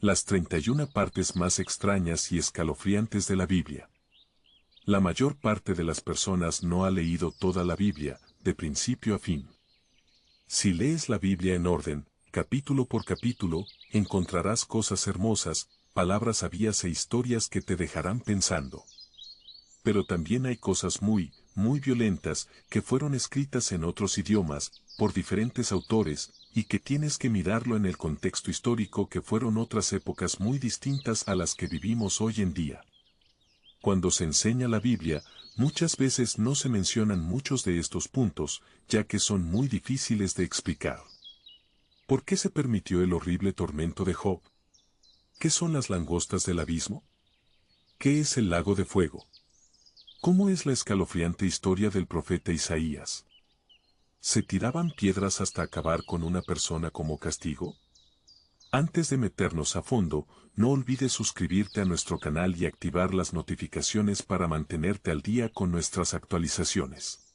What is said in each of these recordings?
Las 31 partes más extrañas y escalofriantes de la Biblia. La mayor parte de las personas no ha leído toda la Biblia, de principio a fin. Si lees la Biblia en orden, capítulo por capítulo, encontrarás cosas hermosas, palabras sabias e historias que te dejarán pensando. Pero también hay cosas muy violentas, que fueron escritas en otros idiomas, por diferentes autores, y que tienes que mirarlo en el contexto histórico que fueron otras épocas muy distintas a las que vivimos hoy en día. Cuando se enseña la Biblia, muchas veces no se mencionan muchos de estos puntos, ya que son muy difíciles de explicar. ¿Por qué se permitió el horrible tormento de Job? ¿Qué son las langostas del abismo? ¿Qué es el lago de fuego? ¿Cómo es la escalofriante historia del profeta Isaías? ¿Se tiraban piedras hasta acabar con una persona como castigo? Antes de meternos a fondo, no olvides suscribirte a nuestro canal y activar las notificaciones para mantenerte al día con nuestras actualizaciones.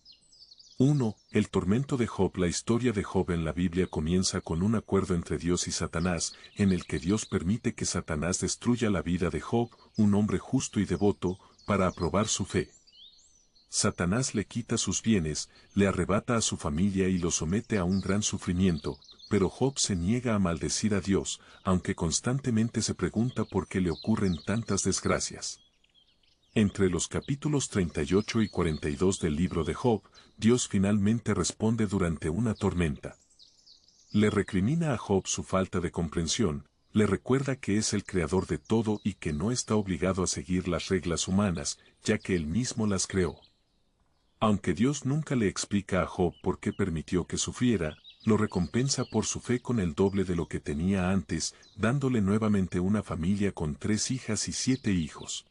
1. El tormento de Job. La historia de Job en la Biblia comienza con un acuerdo entre Dios y Satanás, en el que Dios permite que Satanás destruya la vida de Job, un hombre justo y devoto, para aprobar su fe. Satanás le quita sus bienes, le arrebata a su familia y lo somete a un gran sufrimiento, pero Job se niega a maldecir a Dios, aunque constantemente se pregunta por qué le ocurren tantas desgracias. Entre los capítulos 38 y 42 del libro de Job, Dios finalmente responde durante una tormenta. Le recrimina a Job su falta de comprensión, le recuerda que es el creador de todo y que no está obligado a seguir las reglas humanas, ya que él mismo las creó. Aunque Dios nunca le explica a Job por qué permitió que sufriera, lo recompensa por su fe con el doble de lo que tenía antes, dándole nuevamente una familia con 3 hijas y 7 hijos.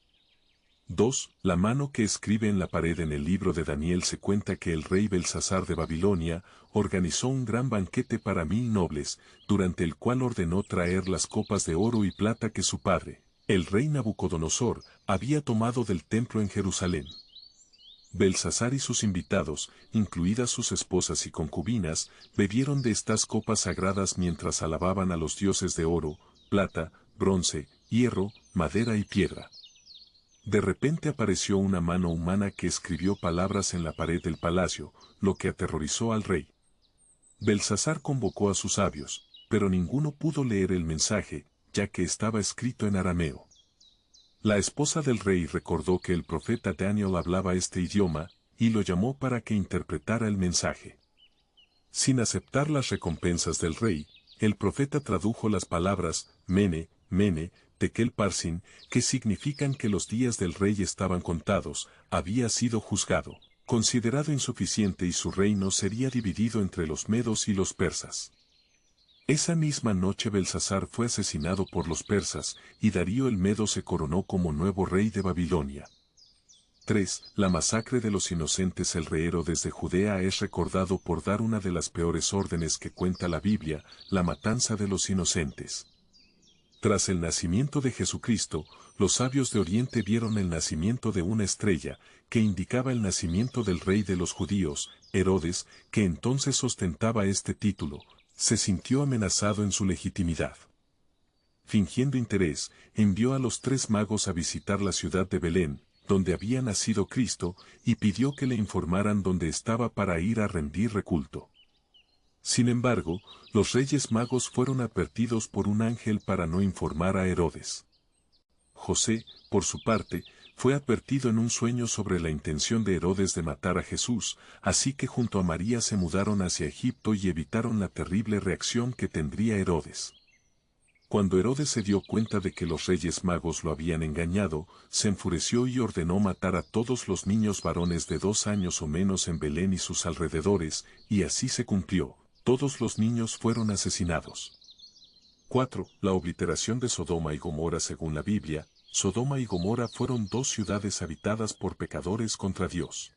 2. La mano que escribe en la pared. En el libro de Daniel se cuenta que el rey Belsasar de Babilonia organizó un gran banquete para 1000 nobles, durante el cual ordenó traer las copas de oro y plata que su padre, el rey Nabucodonosor, había tomado del templo en Jerusalén. Belsasar y sus invitados, incluidas sus esposas y concubinas, bebieron de estas copas sagradas mientras alababan a los dioses de oro, plata, bronce, hierro, madera y piedra. De repente apareció una mano humana que escribió palabras en la pared del palacio, lo que aterrorizó al rey. Belsasar convocó a sus sabios, pero ninguno pudo leer el mensaje, ya que estaba escrito en arameo. La esposa del rey recordó que el profeta Daniel hablaba este idioma, y lo llamó para que interpretara el mensaje. Sin aceptar las recompensas del rey, el profeta tradujo las palabras, Mene, Mene, Tekel Parsin, que significan que los días del rey estaban contados, había sido juzgado, considerado insuficiente y su reino sería dividido entre los medos y los persas. Esa misma noche Belsasar fue asesinado por los persas, y Darío el Medo se coronó como nuevo rey de Babilonia. 3. La masacre de los inocentes. El rey Herodes de Judea es recordado por dar una de las peores órdenes que cuenta la Biblia, la matanza de los inocentes. Tras el nacimiento de Jesucristo, los sabios de Oriente vieron el nacimiento de una estrella, que indicaba el nacimiento del rey de los judíos, Herodes, que entonces ostentaba este título, se sintió amenazado en su legitimidad. Fingiendo interés, envió a los 3 magos a visitar la ciudad de Belén, donde había nacido Cristo, y pidió que le informaran dónde estaba para ir a rendir culto. Sin embargo, los reyes magos fueron advertidos por un ángel para no informar a Herodes. José, por su parte, fue advertido en un sueño sobre la intención de Herodes de matar a Jesús, así que junto a María se mudaron hacia Egipto y evitaron la terrible reacción que tendría Herodes. Cuando Herodes se dio cuenta de que los reyes magos lo habían engañado, se enfureció y ordenó matar a todos los niños varones de 2 años o menos en Belén y sus alrededores, y así se cumplió, todos los niños fueron asesinados. 4. La obliteración de Sodoma y Gomorra. Según la Biblia, Sodoma y Gomorra fueron 2 ciudades habitadas por pecadores contra Dios.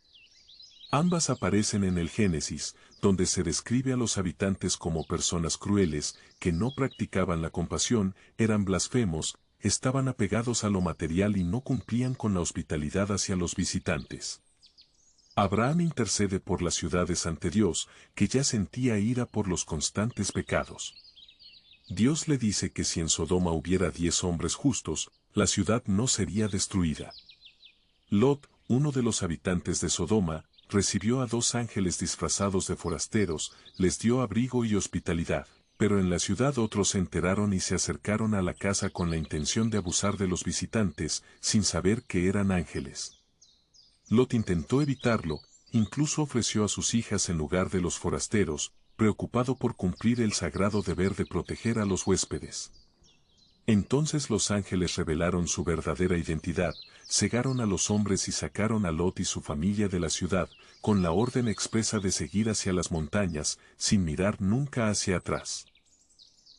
Ambas aparecen en el Génesis, donde se describe a los habitantes como personas crueles, que no practicaban la compasión, eran blasfemos, estaban apegados a lo material y no cumplían con la hospitalidad hacia los visitantes. Abraham intercede por las ciudades ante Dios, que ya sentía ira por los constantes pecados. Dios le dice que si en Sodoma hubiera 10 hombres justos, la ciudad no sería destruida. Lot, uno de los habitantes de Sodoma, recibió a 2 ángeles disfrazados de forasteros, les dio abrigo y hospitalidad. Pero en la ciudad otros se enteraron y se acercaron a la casa con la intención de abusar de los visitantes, sin saber que eran ángeles. Lot intentó evitarlo, incluso ofreció a sus hijas en lugar de los forasteros, preocupado por cumplir el sagrado deber de proteger a los huéspedes. Entonces los ángeles revelaron su verdadera identidad, cegaron a los hombres y sacaron a Lot y su familia de la ciudad, con la orden expresa de seguir hacia las montañas, sin mirar nunca hacia atrás.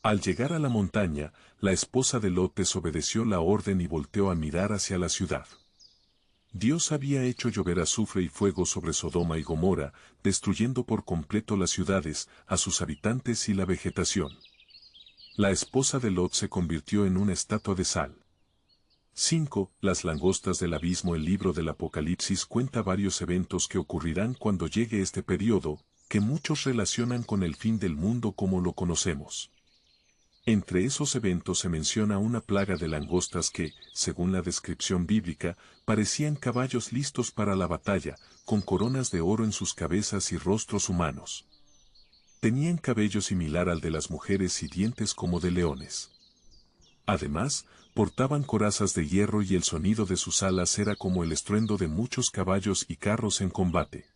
Al llegar a la montaña, la esposa de Lot desobedeció la orden y volteó a mirar hacia la ciudad. Dios había hecho llover azufre y fuego sobre Sodoma y Gomorra, destruyendo por completo las ciudades, a sus habitantes y la vegetación. La esposa de Lot se convirtió en una estatua de sal. 5. Las langostas del abismo. El libro del Apocalipsis cuenta varios eventos que ocurrirán cuando llegue este periodo, que muchos relacionan con el fin del mundo como lo conocemos. Entre esos eventos se menciona una plaga de langostas que, según la descripción bíblica, parecían caballos listos para la batalla, con coronas de oro en sus cabezas y rostros humanos. Tenían cabello similar al de las mujeres y dientes como de leones. Además, portaban corazas de hierro y el sonido de sus alas era como el estruendo de muchos caballos y carros en combate.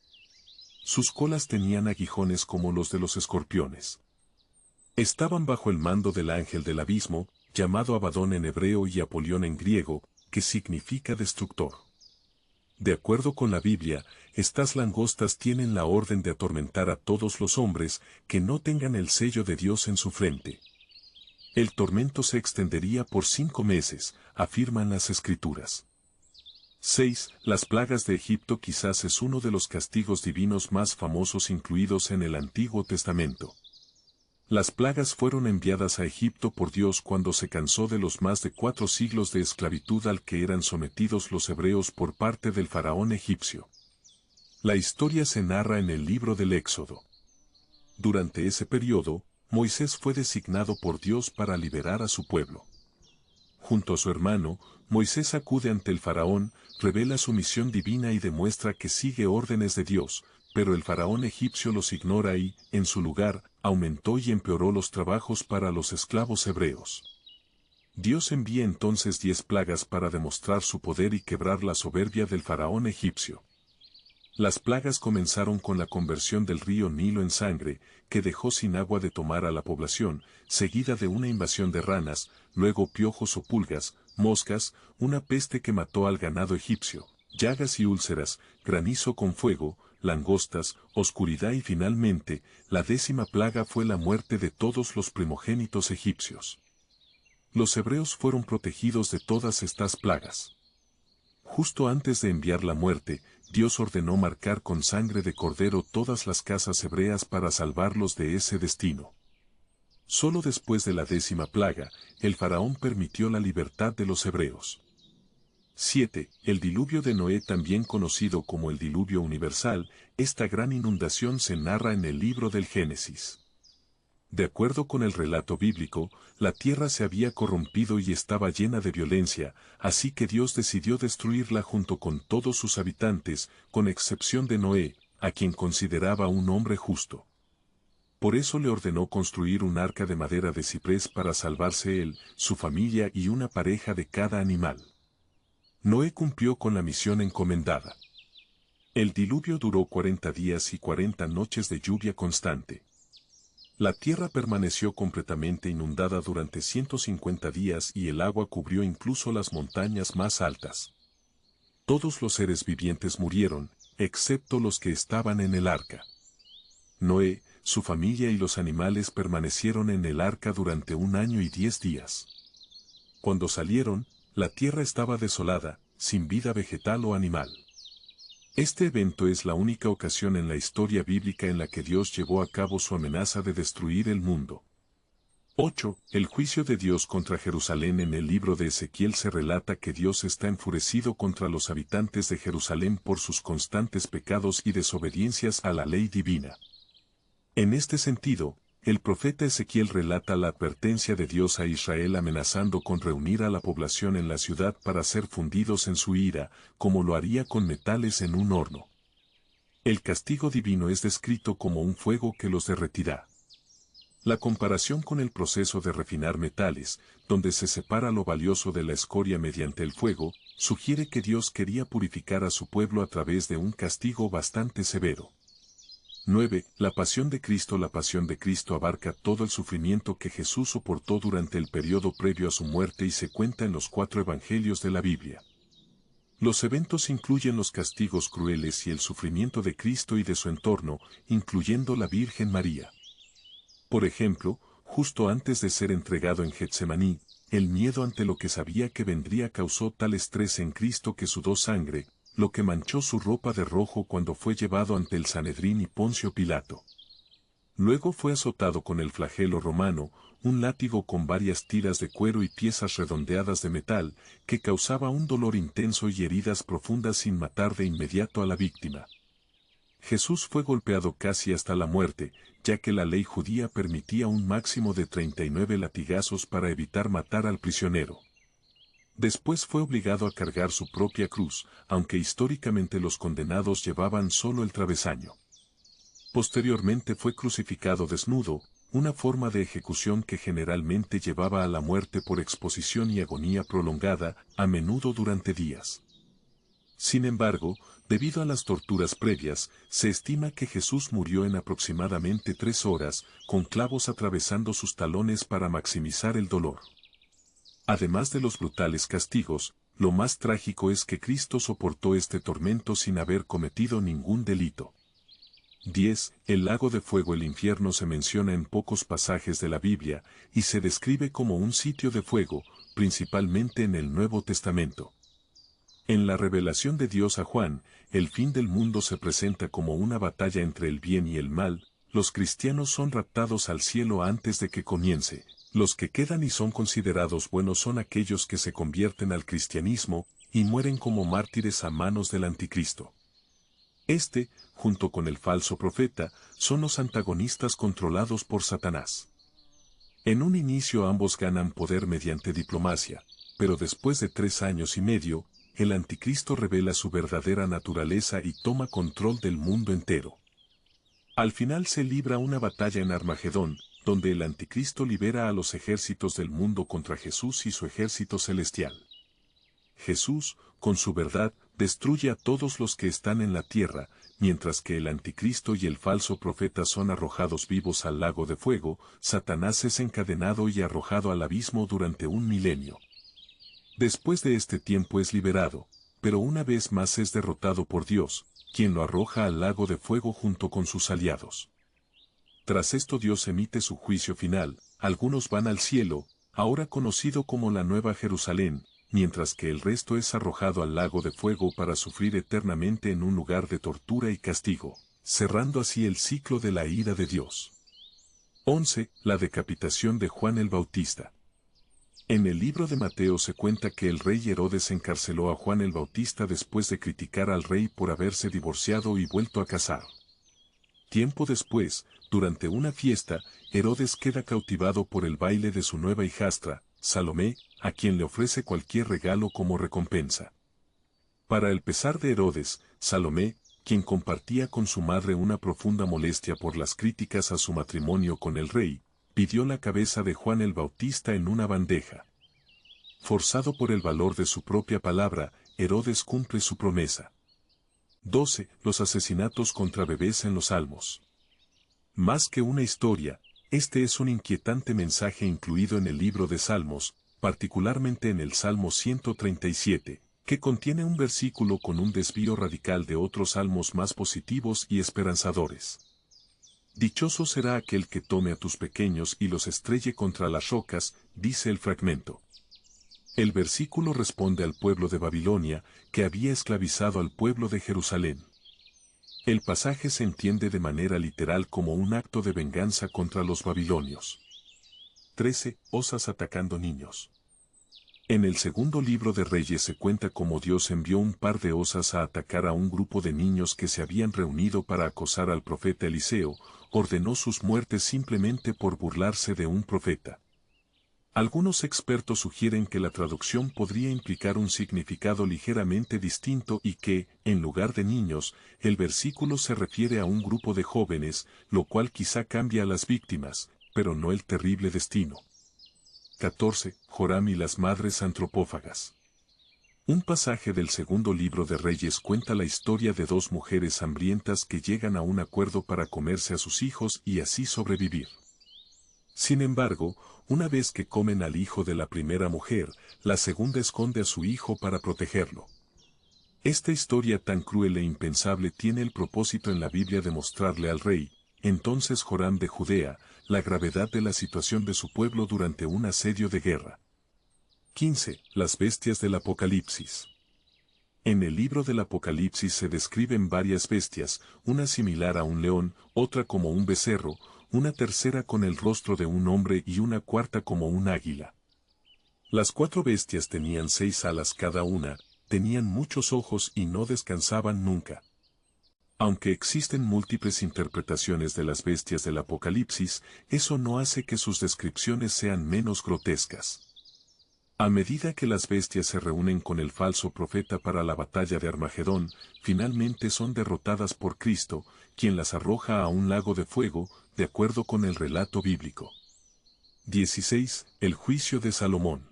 Sus colas tenían aguijones como los de los escorpiones. Estaban bajo el mando del ángel del abismo, llamado Abadón en hebreo y Apolión en griego, que significa destructor. De acuerdo con la Biblia, estas langostas tienen la orden de atormentar a todos los hombres que no tengan el sello de Dios en su frente. El tormento se extendería por 5 meses, afirman las Escrituras. 6. Las plagas de Egipto. Quizás es uno de los castigos divinos más famosos incluidos en el Antiguo Testamento. Las plagas fueron enviadas a Egipto por Dios cuando se cansó de los más de 4 siglos de esclavitud al que eran sometidos los hebreos por parte del faraón egipcio. La historia se narra en el libro del Éxodo. Durante ese periodo, Moisés fue designado por Dios para liberar a su pueblo. Junto a su hermano, Moisés acude ante el faraón, revela su misión divina y demuestra que sigue órdenes de Dios, pero el faraón egipcio los ignora y, en su lugar, aumentó y empeoró los trabajos para los esclavos hebreos. Dios envía entonces 10 plagas para demostrar su poder y quebrar la soberbia del faraón egipcio. Las plagas comenzaron con la conversión del río Nilo en sangre, que dejó sin agua de tomar a la población, seguida de una invasión de ranas, luego piojos o pulgas, moscas, una peste que mató al ganado egipcio, llagas y úlceras, granizo con fuego, langostas, oscuridad y finalmente, la 10ª plaga fue la muerte de todos los primogénitos egipcios. Los hebreos fueron protegidos de todas estas plagas. Justo antes de enviar la muerte, Dios ordenó marcar con sangre de cordero todas las casas hebreas para salvarlos de ese destino. Solo después de la 10ª plaga, el faraón permitió la libertad de los hebreos. 7. El diluvio de Noé, también conocido como el diluvio universal. Esta gran inundación se narra en el libro del Génesis. De acuerdo con el relato bíblico, la tierra se había corrompido y estaba llena de violencia, así que Dios decidió destruirla junto con todos sus habitantes, con excepción de Noé, a quien consideraba un hombre justo. Por eso le ordenó construir un arca de madera de ciprés para salvarse él, su familia y una pareja de cada animal. Noé cumplió con la misión encomendada. El diluvio duró 40 días y 40 noches de lluvia constante. La tierra permaneció completamente inundada durante 150 días y el agua cubrió incluso las montañas más altas. Todos los seres vivientes murieron, excepto los que estaban en el arca. Noé, su familia y los animales permanecieron en el arca durante 1 año y 10 días. Cuando salieron, la tierra estaba desolada, sin vida vegetal o animal. Este evento es la única ocasión en la historia bíblica en la que Dios llevó a cabo su amenaza de destruir el mundo. 8. El juicio de Dios contra Jerusalén. En el libro de Ezequiel se relata que Dios está enfurecido contra los habitantes de Jerusalén por sus constantes pecados y desobediencias a la ley divina. En este sentido, el profeta Ezequiel relata la advertencia de Dios a Israel amenazando con reunir a la población en la ciudad para ser fundidos en su ira, como lo haría con metales en un horno. El castigo divino es descrito como un fuego que los derretirá. La comparación con el proceso de refinar metales, donde se separa lo valioso de la escoria mediante el fuego, sugiere que Dios quería purificar a su pueblo a través de un castigo bastante severo. 9. La pasión de Cristo. La pasión de Cristo abarca todo el sufrimiento que Jesús soportó durante el periodo previo a su muerte y se cuenta en los 4 evangelios de la Biblia. Los eventos incluyen los castigos crueles y el sufrimiento de Cristo y de su entorno, incluyendo la Virgen María. Por ejemplo, justo antes de ser entregado en Getsemaní, el miedo ante lo que sabía que vendría causó tal estrés en Cristo que sudó sangre, lo que manchó su ropa de rojo cuando fue llevado ante el Sanedrín y Poncio Pilato. Luego fue azotado con el flagelo romano, un látigo con varias tiras de cuero y piezas redondeadas de metal, que causaba un dolor intenso y heridas profundas sin matar de inmediato a la víctima. Jesús fue golpeado casi hasta la muerte, ya que la ley judía permitía un máximo de 39 latigazos para evitar matar al prisionero. Después fue obligado a cargar su propia cruz, aunque históricamente los condenados llevaban solo el travesaño. Posteriormente fue crucificado desnudo, una forma de ejecución que generalmente llevaba a la muerte por exposición y agonía prolongada, a menudo durante días. Sin embargo, debido a las torturas previas, se estima que Jesús murió en aproximadamente 3 horas, con clavos atravesando sus talones para maximizar el dolor. Además de los brutales castigos, lo más trágico es que Cristo soportó este tormento sin haber cometido ningún delito. 10. El lago de fuego. El infierno se menciona en pocos pasajes de la Biblia, y se describe como un sitio de fuego, principalmente en el Nuevo Testamento. En la revelación de Dios a Juan, el fin del mundo se presenta como una batalla entre el bien y el mal. Los cristianos son raptados al cielo antes de que comience. Los que quedan y son considerados buenos son aquellos que se convierten al cristianismo y mueren como mártires a manos del anticristo. Este, junto con el falso profeta, son los antagonistas controlados por Satanás. En un inicio ambos ganan poder mediante diplomacia, pero después de 3 años y medio, el anticristo revela su verdadera naturaleza y toma control del mundo entero. Al final se libra una batalla en Armagedón, donde el anticristo libera a los ejércitos del mundo contra Jesús y su ejército celestial. Jesús, con su verdad, destruye a todos los que están en la tierra, mientras que el anticristo y el falso profeta son arrojados vivos al lago de fuego. Satanás es encadenado y arrojado al abismo durante 1 milenio. Después de este tiempo es liberado, pero una vez más es derrotado por Dios, quien lo arroja al lago de fuego junto con sus aliados. Tras esto Dios emite su juicio final. Algunos van al cielo, ahora conocido como la Nueva Jerusalén, mientras que el resto es arrojado al lago de fuego para sufrir eternamente en un lugar de tortura y castigo, cerrando así el ciclo de la ira de Dios. 11. La decapitación de Juan el Bautista. En el libro de Mateo se cuenta que el rey Herodes encarceló a Juan el Bautista después de criticar al rey por haberse divorciado y vuelto a casar. Tiempo después, durante una fiesta, Herodes queda cautivado por el baile de su nueva hijastra, Salomé, a quien le ofrece cualquier regalo como recompensa. Para el pesar de Herodes, Salomé, quien compartía con su madre una profunda molestia por las críticas a su matrimonio con el rey, pidió la cabeza de Juan el Bautista en una bandeja. Forzado por el valor de su propia palabra, Herodes cumple su promesa. 12. Los asesinatos contra bebés en los Salmos. Más que una historia, este es un inquietante mensaje incluido en el libro de Salmos, particularmente en el Salmo 137, que contiene un versículo con un desvío radical de otros salmos más positivos y esperanzadores. Dichoso será aquel que tome a tus pequeños y los estrelle contra las rocas, dice el fragmento. El versículo responde al pueblo de Babilonia, que había esclavizado al pueblo de Jerusalén. El pasaje se entiende de manera literal como un acto de venganza contra los babilonios. 13. Osas atacando niños. En el segundo libro de Reyes se cuenta cómo Dios envió un par de osas a atacar a un grupo de niños que se habían reunido para acosar al profeta Eliseo, ordenó sus muertes simplemente por burlarse de un profeta. Algunos expertos sugieren que la traducción podría implicar un significado ligeramente distinto y que, en lugar de niños, el versículo se refiere a un grupo de jóvenes, lo cual quizá cambia a las víctimas, pero no el terrible destino. 14. Joram y las madres antropófagas. Un pasaje del segundo libro de Reyes cuenta la historia de dos mujeres hambrientas que llegan a un acuerdo para comerse a sus hijos y así sobrevivir. Sin embargo, una vez que comen al hijo de la primera mujer, la segunda esconde a su hijo para protegerlo. Esta historia tan cruel e impensable tiene el propósito en la Biblia de mostrarle al rey, entonces Joram de Judea, la gravedad de la situación de su pueblo durante un asedio de guerra. 15. Las bestias del Apocalipsis. En el libro del Apocalipsis se describen varias bestias, una similar a un león, otra como un becerro, una tercera con el rostro de un hombre y una cuarta como un águila. Las 4 bestias tenían 6 alas cada una, tenían muchos ojos y no descansaban nunca. Aunque existen múltiples interpretaciones de las bestias del Apocalipsis, eso no hace que sus descripciones sean menos grotescas. A medida que las bestias se reúnen con el falso profeta para la batalla de Armagedón, finalmente son derrotadas por Cristo, quien las arroja a un lago de fuego, de acuerdo con el relato bíblico. 16. El juicio de Salomón.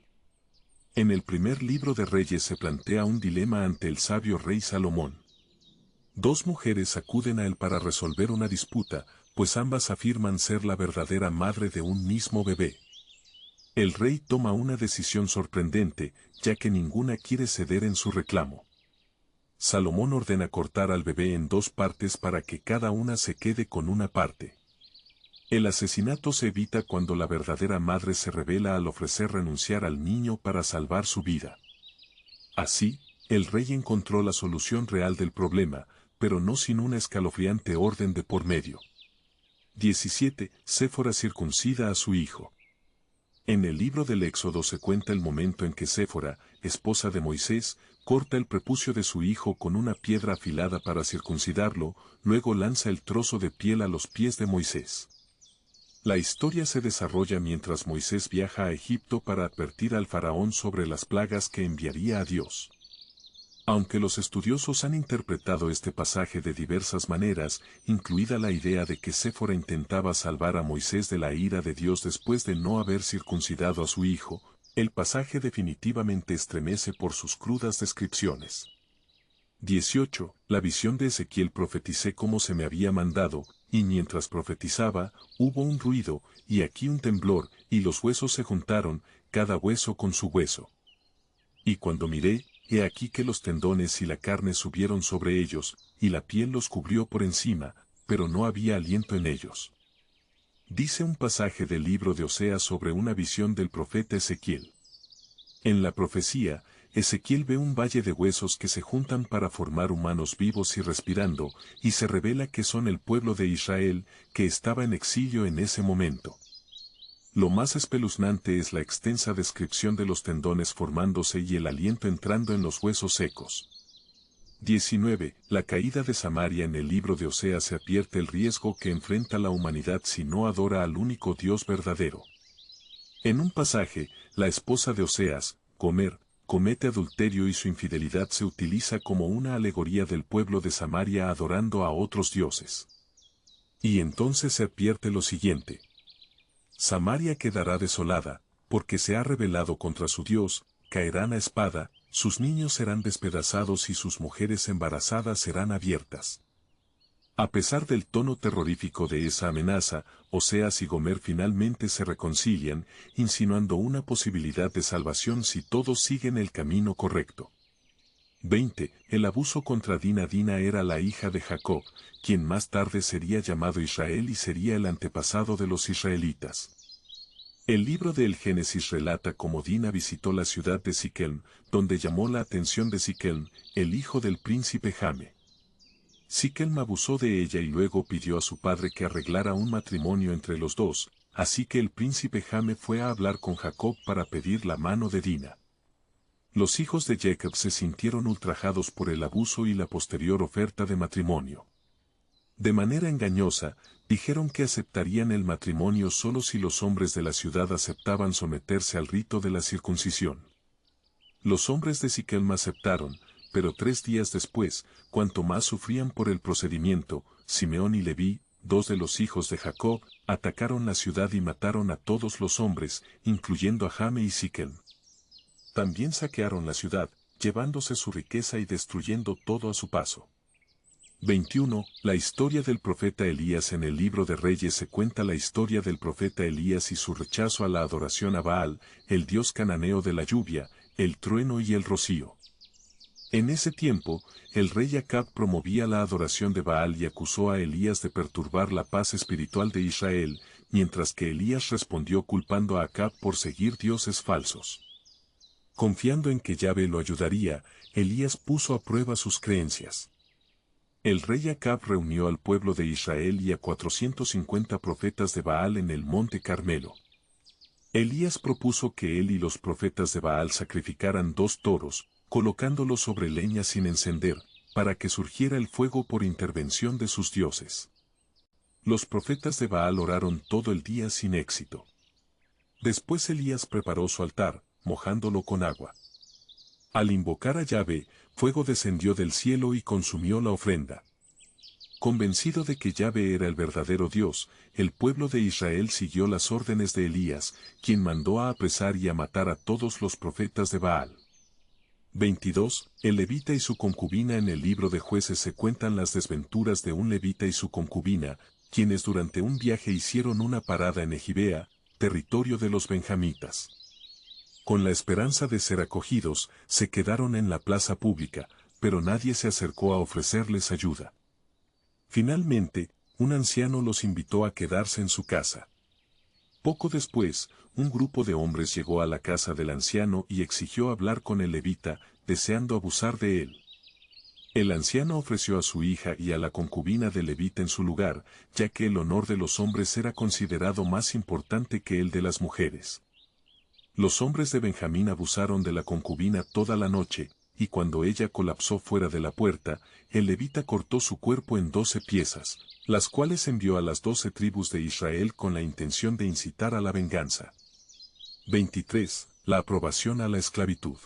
En el primer libro de Reyes se plantea un dilema ante el sabio rey Salomón. 2 mujeres acuden a él para resolver una disputa, pues ambas afirman ser la verdadera madre de un mismo bebé. El rey toma una decisión sorprendente, ya que ninguna quiere ceder en su reclamo. Salomón ordena cortar al bebé en 2 partes para que cada una se quede con una parte. El asesinato se evita cuando la verdadera madre se revela al ofrecer renunciar al niño para salvar su vida. Así, el rey encontró la solución real del problema, pero no sin una escalofriante orden de por medio. 17. Séfora circuncida a su hijo. En el libro del Éxodo se cuenta el momento en que Séfora, esposa de Moisés, corta el prepucio de su hijo con una piedra afilada para circuncidarlo, luego lanza el trozo de piel a los pies de Moisés. La historia se desarrolla mientras Moisés viaja a Egipto para advertir al faraón sobre las plagas que enviaría a Dios. Aunque los estudiosos han interpretado este pasaje de diversas maneras, incluida la idea de que Séfora intentaba salvar a Moisés de la ira de Dios después de no haber circuncidado a su hijo, el pasaje definitivamente estremece por sus crudas descripciones. 18. La visión de Ezequiel: profeticé como se me había mandado, y mientras profetizaba, hubo un ruido, y aquí un temblor, y los huesos se juntaron, cada hueso con su hueso. Y cuando miré, he aquí que los tendones y la carne subieron sobre ellos, y la piel los cubrió por encima, pero no había aliento en ellos. Dice un pasaje del libro de Oseas sobre una visión del profeta Ezequiel. En la profecía, Ezequiel ve un valle de huesos que se juntan para formar humanos vivos y respirando, y se revela que son el pueblo de Israel, que estaba en exilio en ese momento. Lo más espeluznante es la extensa descripción de los tendones formándose y el aliento entrando en los huesos secos. 19. La caída de Samaria. En el libro de Oseas se advierte el riesgo que enfrenta la humanidad si no adora al único Dios verdadero. En un pasaje, la esposa de Oseas, Gomer, comete adulterio y su infidelidad se utiliza como una alegoría del pueblo de Samaria adorando a otros dioses. Y entonces se advierte lo siguiente: Samaria quedará desolada, porque se ha rebelado contra su Dios, caerán a espada, sus niños serán despedazados y sus mujeres embarazadas serán abiertas. A pesar del tono terrorífico de esa amenaza, Oseas y Gomer finalmente se reconcilian, insinuando una posibilidad de salvación si todos siguen el camino correcto. 20. El abuso contra Dina. Dina era la hija de Jacob, quien más tarde sería llamado Israel y sería el antepasado de los israelitas. El libro del Génesis relata cómo Dina visitó la ciudad de Siquem, donde llamó la atención de Siquem, el hijo del príncipe Jame. Siquem abusó de ella y luego pidió a su padre que arreglara un matrimonio entre los dos, así que el príncipe Jame fue a hablar con Jacob para pedir la mano de Dina. Los hijos de Jacob se sintieron ultrajados por el abuso y la posterior oferta de matrimonio. De manera engañosa, dijeron que aceptarían el matrimonio solo si los hombres de la ciudad aceptaban someterse al rito de la circuncisión. Los hombres de Siquem aceptaron, pero 3 días después, cuanto más sufrían por el procedimiento, Simeón y Leví, 2 de los hijos de Jacob, atacaron la ciudad y mataron a todos los hombres, incluyendo a Jame y Siquem. También saquearon la ciudad, llevándose su riqueza y destruyendo todo a su paso. 21. La historia del profeta Elías. En el libro de Reyes se cuenta la historia del profeta Elías y su rechazo a la adoración a Baal, el dios cananeo de la lluvia, el trueno y el rocío. En ese tiempo, el rey Acab promovía la adoración de Baal y acusó a Elías de perturbar la paz espiritual de Israel, mientras que Elías respondió culpando a Acab por seguir dioses falsos. Confiando en que Yahvé lo ayudaría, Elías puso a prueba sus creencias. El rey Acab reunió al pueblo de Israel y a 450 profetas de Baal en el monte Carmelo. Elías propuso que él y los profetas de Baal sacrificaran 2 toros, colocándolos sobre leña sin encender, para que surgiera el fuego por intervención de sus dioses. Los profetas de Baal oraron todo el día sin éxito. Después Elías preparó su altar, mojándolo con agua. Al invocar a Yahvé, fuego descendió del cielo y consumió la ofrenda. Convencido de que Yahvé era el verdadero Dios, el pueblo de Israel siguió las órdenes de Elías, quien mandó a apresar y a matar a todos los profetas de Baal. 22. El levita y su concubina. En el libro de Jueces se cuentan las desventuras de un levita y su concubina, quienes durante un viaje hicieron una parada en Egibea, territorio de los benjamitas. Con la esperanza de ser acogidos, se quedaron en la plaza pública, pero nadie se acercó a ofrecerles ayuda. Finalmente, un anciano los invitó a quedarse en su casa. Poco después, un grupo de hombres llegó a la casa del anciano y exigió hablar con el levita, deseando abusar de él. El anciano ofreció a su hija y a la concubina del levita en su lugar, ya que el honor de los hombres era considerado más importante que el de las mujeres. Los hombres de Benjamín abusaron de la concubina toda la noche, y cuando ella colapsó fuera de la puerta, el levita cortó su cuerpo en 12 piezas, las cuales envió a las 12 tribus de Israel con la intención de incitar a la venganza. 23. La aprobación a la esclavitud.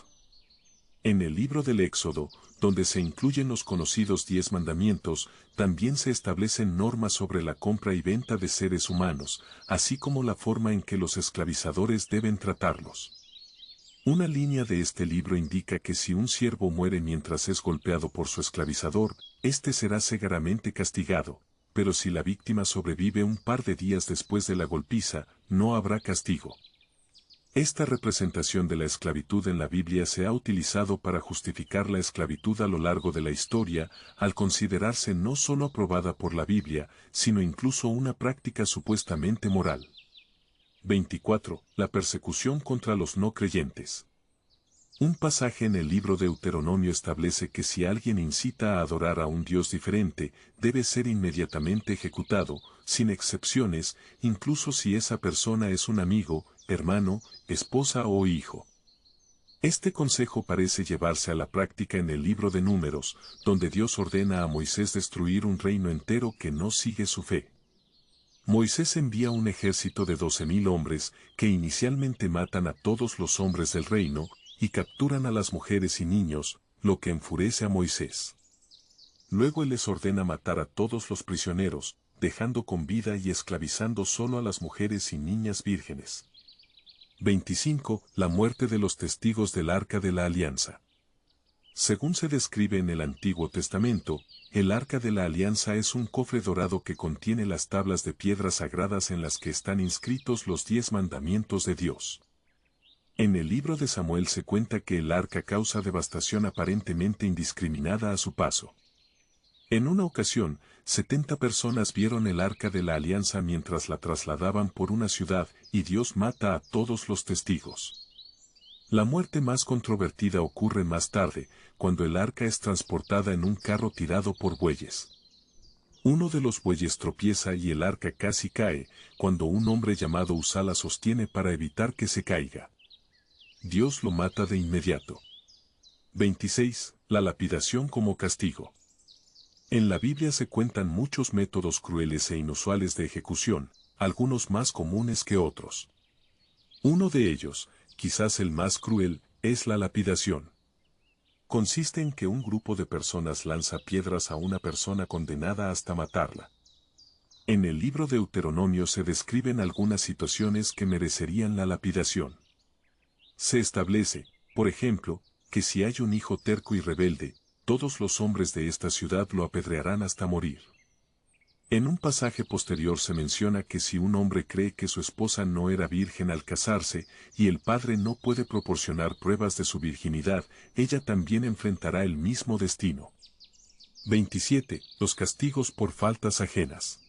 En el libro del Éxodo, donde se incluyen los conocidos 10 mandamientos, también se establecen normas sobre la compra y venta de seres humanos, así como la forma en que los esclavizadores deben tratarlos. Una línea de este libro indica que si un siervo muere mientras es golpeado por su esclavizador, éste será severamente castigado, pero si la víctima sobrevive un par de días después de la golpiza, no habrá castigo. Esta representación de la esclavitud en la Biblia se ha utilizado para justificar la esclavitud a lo largo de la historia, al considerarse no solo aprobada por la Biblia, sino incluso una práctica supuestamente moral. 24. La persecución contra los no creyentes. Un pasaje en el libro de Deuteronomio establece que si alguien incita a adorar a un Dios diferente, debe ser inmediatamente ejecutado, sin excepciones, incluso si esa persona es un amigo, hermano, esposa o hijo. Este consejo parece llevarse a la práctica en el libro de Números, donde Dios ordena a Moisés destruir un reino entero que no sigue su fe. Moisés envía un ejército de 12,000 hombres, que inicialmente matan a todos los hombres del reino, y capturan a las mujeres y niños, lo que enfurece a Moisés. Luego él les ordena matar a todos los prisioneros, dejando con vida y esclavizando solo a las mujeres y niñas vírgenes. 25. La muerte de los testigos del Arca de la Alianza. Según se describe en el Antiguo Testamento, el Arca de la Alianza es un cofre dorado que contiene las tablas de piedra sagradas en las que están inscritos los 10 mandamientos de Dios. En el libro de Samuel se cuenta que el arca causa devastación aparentemente indiscriminada a su paso. En una ocasión, 70 personas vieron el Arca de la Alianza mientras la trasladaban por una ciudad, y Dios mata a todos los testigos. La muerte más controvertida ocurre más tarde, cuando el arca es transportada en un carro tirado por bueyes. Uno de los bueyes tropieza y el arca casi cae, cuando un hombre llamado Uzá la sostiene para evitar que se caiga. Dios lo mata de inmediato. 26. La lapidación como castigo. En la Biblia se cuentan muchos métodos crueles e inusuales de ejecución, algunos más comunes que otros. Uno de ellos, quizás el más cruel, es la lapidación. Consiste en que un grupo de personas lanza piedras a una persona condenada hasta matarla. En el libro de Deuteronomio se describen algunas situaciones que merecerían la lapidación. Se establece, por ejemplo, que si hay un hijo terco y rebelde, todos los hombres de esta ciudad lo apedrearán hasta morir. En un pasaje posterior se menciona que si un hombre cree que su esposa no era virgen al casarse, y el padre no puede proporcionar pruebas de su virginidad, ella también enfrentará el mismo destino. 27. Los castigos por faltas ajenas.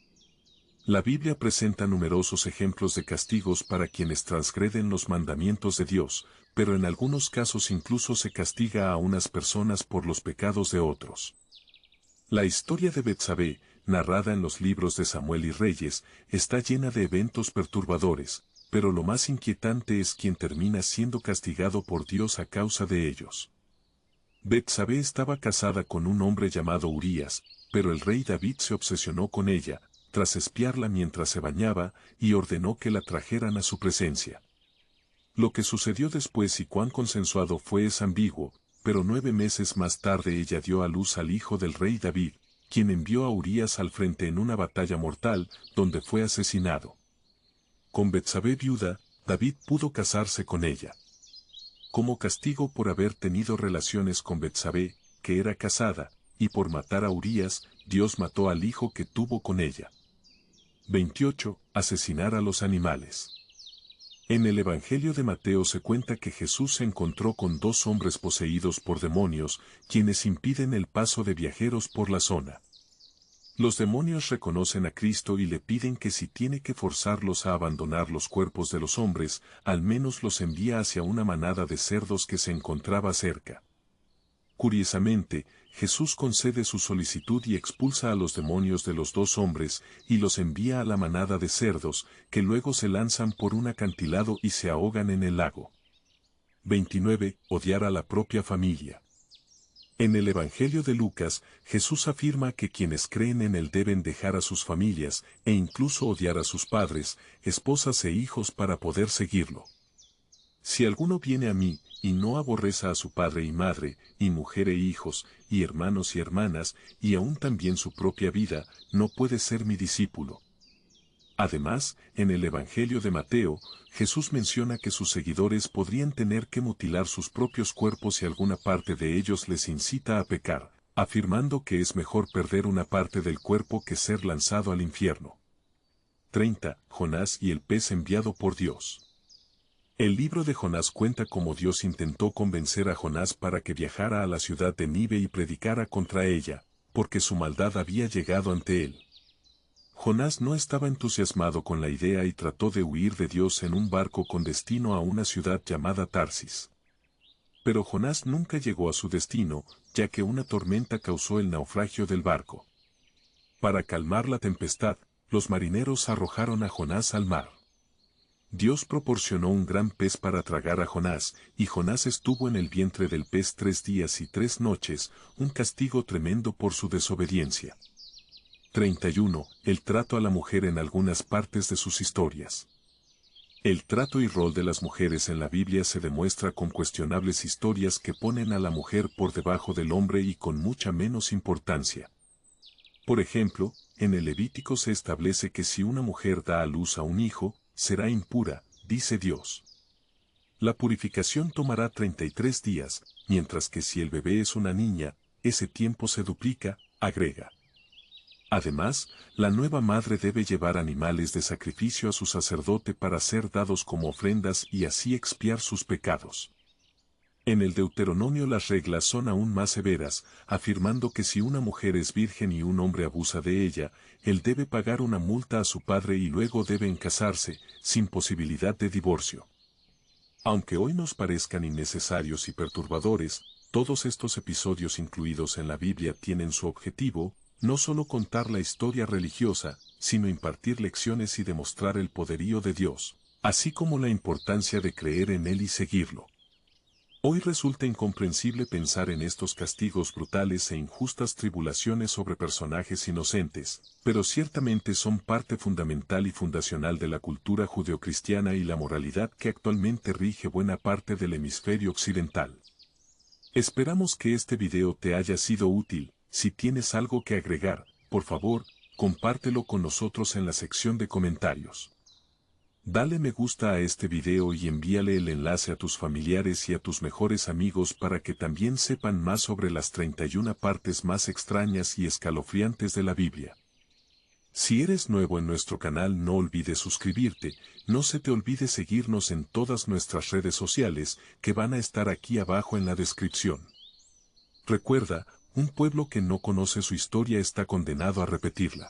La Biblia presenta numerosos ejemplos de castigos para quienes transgreden los mandamientos de Dios, pero en algunos casos incluso se castiga a unas personas por los pecados de otros. La historia de Betsabé, narrada en los libros de Samuel y Reyes, está llena de eventos perturbadores, pero lo más inquietante es quien termina siendo castigado por Dios a causa de ellos. Betsabé estaba casada con un hombre llamado Urías, pero el rey David se obsesionó con ella, tras espiarla mientras se bañaba, y ordenó que la trajeran a su presencia. Lo que sucedió después y cuán consensuado fue es ambiguo, pero 9 meses más tarde ella dio a luz al hijo del rey David, quien envió a Urías al frente en una batalla mortal, donde fue asesinado. Con Betsabé viuda, David pudo casarse con ella. Como castigo por haber tenido relaciones con Betsabé, que era casada, y por matar a Urías, Dios mató al hijo que tuvo con ella. 28. Asesinar a los animales. En el Evangelio de Mateo se cuenta que Jesús se encontró con 2 hombres poseídos por demonios, quienes impiden el paso de viajeros por la zona. Los demonios reconocen a Cristo y le piden que si tiene que forzarlos a abandonar los cuerpos de los hombres, al menos los envía hacia una manada de cerdos que se encontraba cerca. Curiosamente, Jesús concede su solicitud y expulsa a los demonios de los 2 hombres, y los envía a la manada de cerdos, que luego se lanzan por un acantilado y se ahogan en el lago. 29. Odiar a la propia familia. En el Evangelio de Lucas, Jesús afirma que quienes creen en Él deben dejar a sus familias, e incluso odiar a sus padres, esposas e hijos para poder seguirlo. Si alguno viene a mí, y no aborreza a su padre y madre, y mujer e hijos, y hermanos y hermanas, y aún también su propia vida, no puede ser mi discípulo. Además, en el Evangelio de Mateo, Jesús menciona que sus seguidores podrían tener que mutilar sus propios cuerpos si alguna parte de ellos les incita a pecar, afirmando que es mejor perder una parte del cuerpo que ser lanzado al infierno. 30. Jonás y el pez enviado por Dios. El libro de Jonás cuenta cómo Dios intentó convencer a Jonás para que viajara a la ciudad de Nínive y predicara contra ella, porque su maldad había llegado ante él. Jonás no estaba entusiasmado con la idea y trató de huir de Dios en un barco con destino a una ciudad llamada Tarsis. Pero Jonás nunca llegó a su destino, ya que una tormenta causó el naufragio del barco. Para calmar la tempestad, los marineros arrojaron a Jonás al mar. Dios proporcionó un gran pez para tragar a Jonás, y Jonás estuvo en el vientre del pez 3 días y 3 noches, un castigo tremendo por su desobediencia. 31. El trato a la mujer en algunas partes de sus historias. El trato y rol de las mujeres en la Biblia se demuestra con cuestionables historias que ponen a la mujer por debajo del hombre y con mucha menos importancia. Por ejemplo, en el Levítico se establece que si una mujer da a luz a un hijo, será impura, dice Dios. La purificación tomará 33 días, mientras que si el bebé es una niña, ese tiempo se duplica, agrega. Además, la nueva madre debe llevar animales de sacrificio a su sacerdote para ser dados como ofrendas y así expiar sus pecados. En el Deuteronomio las reglas son aún más severas, afirmando que si una mujer es virgen y un hombre abusa de ella, él debe pagar una multa a su padre y luego deben casarse, sin posibilidad de divorcio. Aunque hoy nos parezcan innecesarios y perturbadores, todos estos episodios incluidos en la Biblia tienen su objetivo, no solo contar la historia religiosa, sino impartir lecciones y demostrar el poderío de Dios, así como la importancia de creer en Él y seguirlo. Hoy resulta incomprensible pensar en estos castigos brutales e injustas tribulaciones sobre personajes inocentes, pero ciertamente son parte fundamental y fundacional de la cultura judeocristiana y la moralidad que actualmente rige buena parte del hemisferio occidental. Esperamos que este video te haya sido útil. Si tienes algo que agregar, por favor, compártelo con nosotros en la sección de comentarios. Dale me gusta a este video y envíale el enlace a tus familiares y a tus mejores amigos para que también sepan más sobre las 31 partes más extrañas y escalofriantes de la Biblia. Si eres nuevo en nuestro canal, no olvides suscribirte, no se te olvide seguirnos en todas nuestras redes sociales que van a estar aquí abajo en la descripción. Recuerda, un pueblo que no conoce su historia está condenado a repetirla.